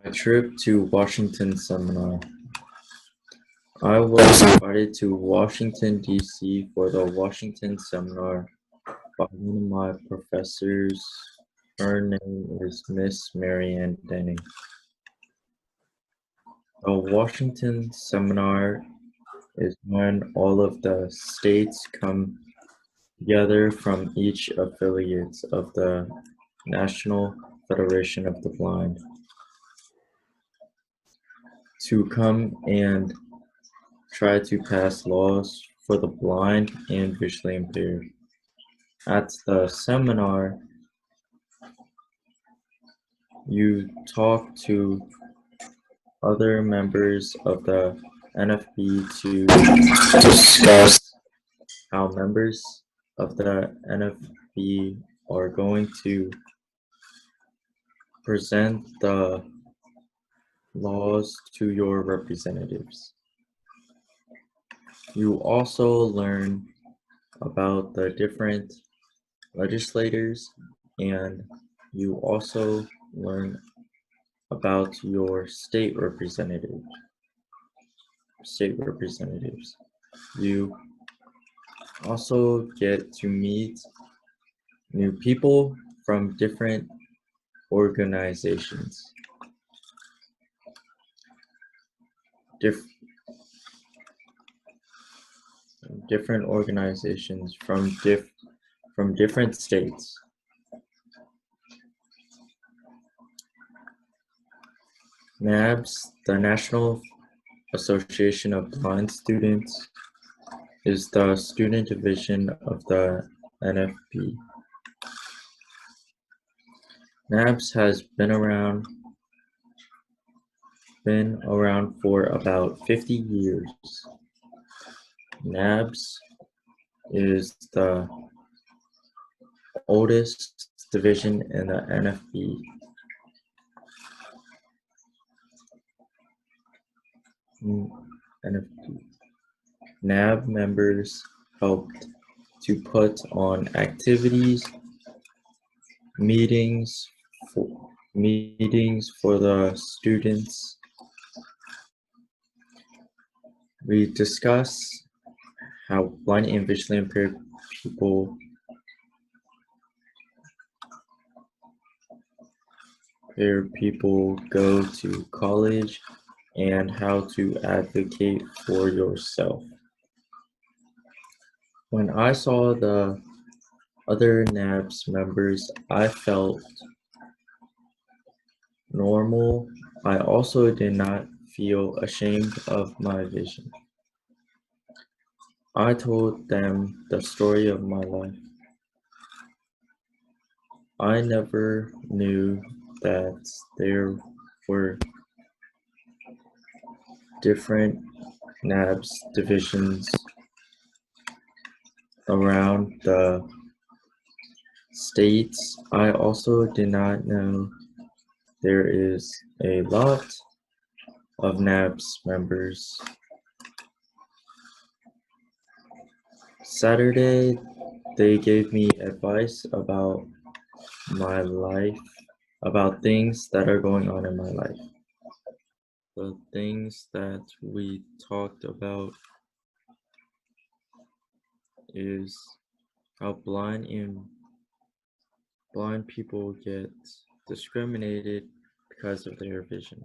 My trip to Washington seminar. I was invited to Washington, D.C. for the Washington seminar by one of my professors. Her name is Miss Marianne Denning. The Washington seminar is when all of the states come together from each affiliates of the National Federation of the Blind to come and try to pass laws for the blind and visually impaired. At the seminar, you talk to other members of the NFB to discuss how members of the NFB are going to present the laws to your representatives. You also learn about the different legislators, and you also learn about your state representatives. You also get to meet new people from different organizations. Different organizations from different states. NABS, the National Association of Blind Students, is the student division of the NFB. NABS has been around for about 50 years. NABS is the oldest division in the NFB. NAB members helped to put on activities, meetings for the students. We discuss how blind and visually impaired people go to college and how to advocate for yourself. When I saw the other NABS members, I felt normal. I also did not feel ashamed of my vision. I told them the story of my life. I never knew that there were different NABS divisions around the states. I also did not know there is a lot of NABS members. Saturday, they gave me advice about my life, about things that are going on in my life. The things that we talked about is how blind people get discriminated because of their vision.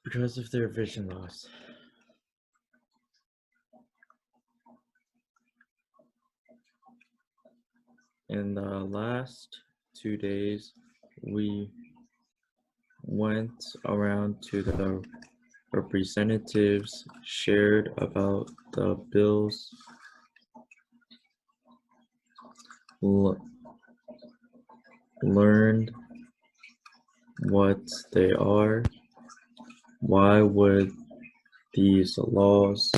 Because of their vision loss. In the last 2 days, we went around to the representatives, shared about the bills, learned what they are, why would these laws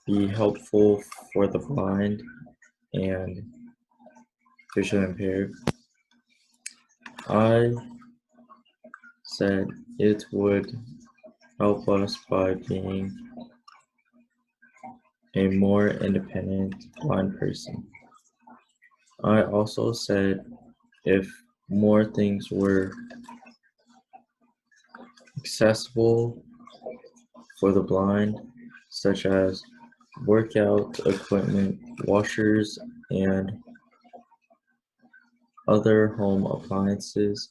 be helpful for the blind and visually impaired. I said it would help us by being a more independent blind person. I also said if more things were accessible for the blind, such as workout equipment, washers, and other home appliances,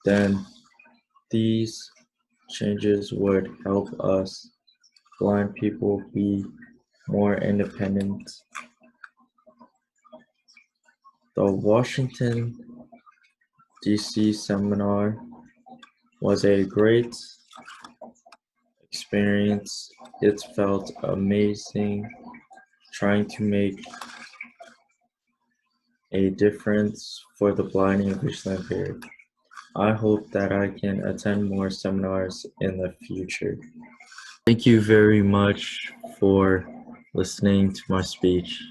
then these changes would help us blind people be more independent. The Washington, D.C. seminar was a great experience. It felt amazing trying to make a difference for the blind and visually impaired. I hope that I can attend more seminars in the future. Thank you very much for listening to my speech.